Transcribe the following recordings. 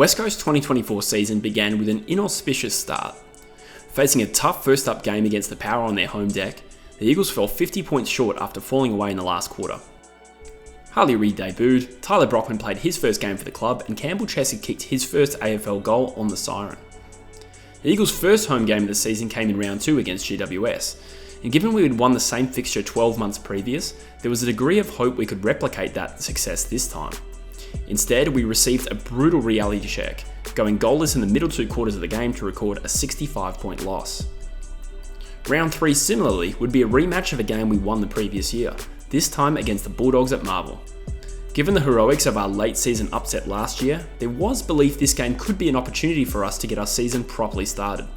West Coast's 2024 season began with an inauspicious start. Facing a tough first-up game against the Power on their home deck, the Eagles fell 50 points short after falling away in the last quarter. Harley Reid debuted, Tyler Brockman played his first game for the club, and Campbell Chesser kicked his first AFL goal on the siren. The Eagles' first home game of the season came in round 2 against GWS, and given we had won the same fixture 12 months previous, there was a degree of hope we could replicate that success this time. Instead, we received a brutal reality check, going goalless in the middle 2 quarters of the game to record a 65-point loss. Round 3 similarly would be a rematch of a game we won the previous year, this time against the Bulldogs at Marvel. Given the heroics of our late season upset last year, there was belief this game could be an opportunity for us to get our season properly started.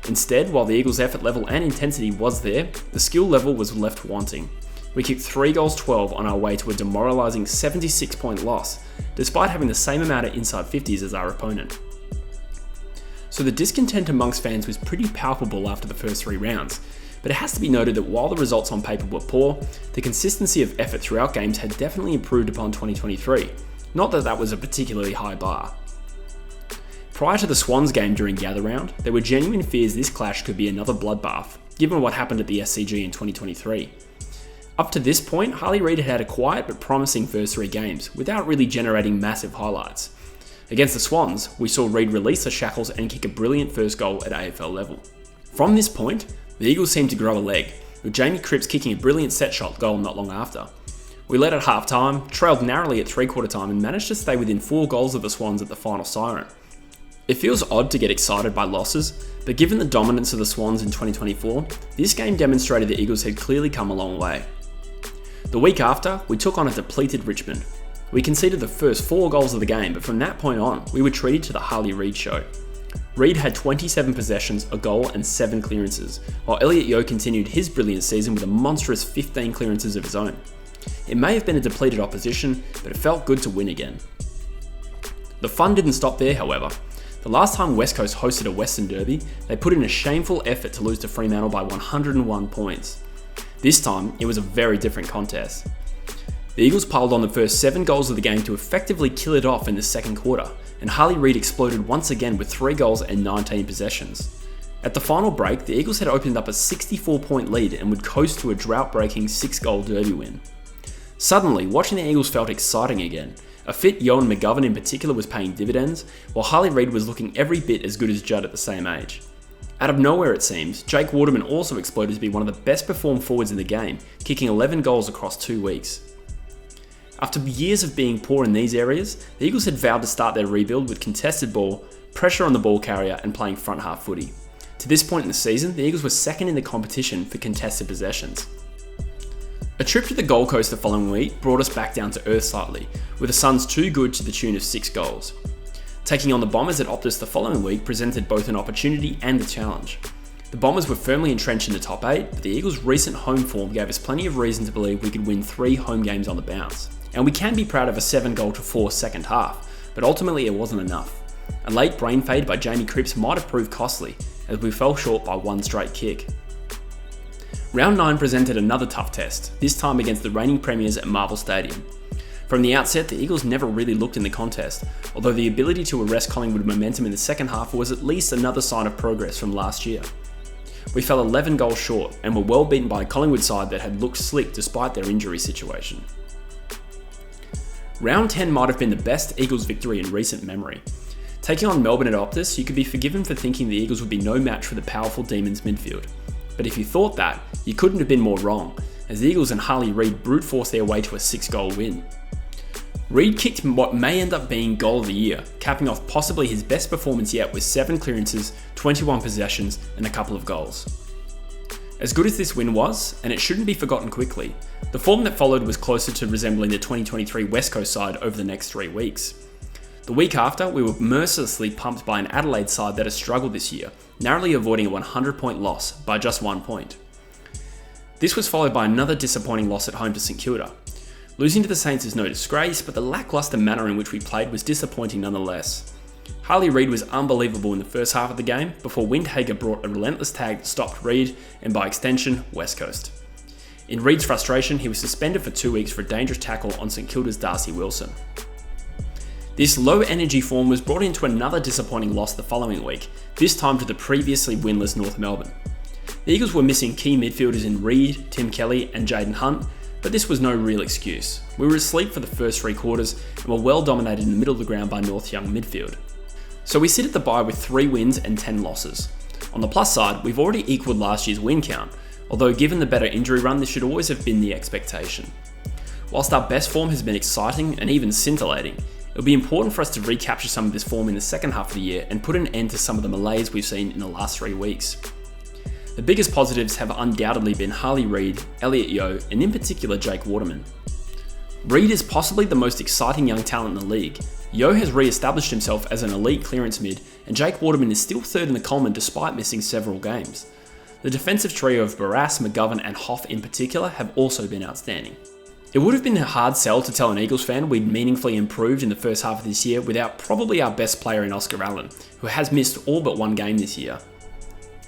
Instead, while the Eagles' effort level and intensity was there, the skill level was left wanting. We kicked 3 goals 12 on our way to a demoralising 76-point loss, despite having the same amount of inside 50s as our opponent. So the discontent amongst fans was pretty palpable after the first 3 rounds, but it has to be noted that while the results on paper were poor, the consistency of effort throughout games had definitely improved upon 2023, not that that was a particularly high bar. Prior to the Swans game during Gather Round, there were genuine fears this clash could be another bloodbath, given what happened at the SCG in 2023. Up to this point, Harley Reid had a quiet but promising first 3 games, without really generating massive highlights. Against the Swans, we saw Reid release the shackles and kick a brilliant first goal at AFL level. From this point, the Eagles seemed to grow a leg, with Jamie Cripps kicking a brilliant set shot goal not long after. We led at half time, trailed narrowly at 3/4 time and managed to stay within 4 goals of the Swans at the final siren. It feels odd to get excited by losses, but given the dominance of the Swans in 2024, this game demonstrated the Eagles had clearly come a long way. The week after, we took on a depleted Richmond. We conceded the first 4 goals of the game, but from that point on, we were treated to the Harley Reid show. Reid had 27 possessions, a goal and 7 clearances, while Elliot Yeo continued his brilliant season with a monstrous 15 clearances of his own. It may have been a depleted opposition, but it felt good to win again. The fun didn't stop there, however. The last time West Coast hosted a Western Derby, they put in a shameful effort to lose to Fremantle by 101 points. This time, it was a very different contest. The Eagles piled on the first 7 goals of the game to effectively kill it off in the second quarter, and Harley Reid exploded once again with 3 goals and 19 possessions. At the final break, the Eagles had opened up a 64-point lead and would coast to a drought-breaking 6-goal Derby win. Suddenly, watching the Eagles felt exciting again. A fit Yohan McGovern in particular was paying dividends, while Harley Reid was looking every bit as good as Judd at the same age. Out of nowhere it seems, Jake Waterman also exploded to be one of the best performed forwards in the game, kicking 11 goals across 2 weeks. After years of being poor in these areas, the Eagles had vowed to start their rebuild with contested ball, pressure on the ball carrier and playing front half footy. To this point in the season, the Eagles were second in the competition for contested possessions. A trip to the Gold Coast the following week brought us back down to earth slightly, with the Suns too good to the tune of 6 goals. Taking on the Bombers at Optus the following week presented both an opportunity and a challenge. The Bombers were firmly entrenched in the top 8, but the Eagles' recent home form gave us plenty of reason to believe we could win 3 home games on the bounce. And we can be proud of a 7-goal-4 second half, but ultimately it wasn't enough. A late brain fade by Jamie Cripps might have proved costly, as we fell short by 1 straight kick. Round 9 presented another tough test, this time against the reigning premiers at Marvel Stadium. From the outset, the Eagles never really looked in the contest, although the ability to arrest Collingwood momentum in the second half was at least another sign of progress from last year. We fell 11 goals short and were well beaten by a Collingwood side that had looked slick despite their injury situation. Round 10 might have been the best Eagles victory in recent memory. Taking on Melbourne at Optus, you could be forgiven for thinking the Eagles would be no match for the powerful Demons midfield. But if you thought that, you couldn't have been more wrong, as the Eagles and Harley Reid brute forced their way to a 6-goal win. Reid kicked what may end up being goal of the year, capping off possibly his best performance yet with 7 clearances, 21 possessions and a couple of goals. As good as this win was, and it shouldn't be forgotten quickly, the form that followed was closer to resembling the 2023 West Coast side over the next 3 weeks. The week after, we were mercilessly pumped by an Adelaide side that has struggled this year, narrowly avoiding a 100-point loss by just 1 point. This was followed by another disappointing loss at home to St Kilda. Losing to the Saints is no disgrace, but the lacklustre manner in which we played was disappointing nonetheless. Harley Reid was unbelievable in the first half of the game, before Windhager brought a relentless tag that stopped Reid, and by extension, West Coast. In Reid's frustration, he was suspended for 2 weeks for a dangerous tackle on St Kilda's Darcy Wilson. This low energy form was brought into another disappointing loss the following week, this time to the previously winless North Melbourne. The Eagles were missing key midfielders in Reid, Tim Kelly and Jaden Hunt, but this was no real excuse. We were asleep for the first 3 quarters and were well dominated in the middle of the ground by North Young midfield. So we sit at the bye with 3 wins and 10 losses. On the plus side, we've already equalled last year's win count, although given the better injury run, this should always have been the expectation. Whilst our best form has been exciting and even scintillating, it'll be important for us to recapture some of this form in the second half of the year and put an end to some of the malaise we've seen in the last 3 weeks. The biggest positives have undoubtedly been Harley Reid, Elliot Yeo, and in particular Jake Waterman. Reid is possibly the most exciting young talent in the league. Yeo has re-established himself as an elite clearance mid, and Jake Waterman is still third in the Coleman despite missing several games. The defensive trio of Barras, McGovern and Hoff in particular have also been outstanding. It would have been a hard sell to tell an Eagles fan we'd meaningfully improved in the first half of this year without probably our best player in Oscar Allen, who has missed all but 1 game this year.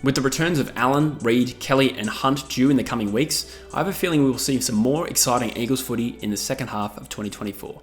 With the returns of Allen, Reid, Kelly and Hunt due in the coming weeks, I have a feeling we will see some more exciting Eagles footy in the second half of 2024.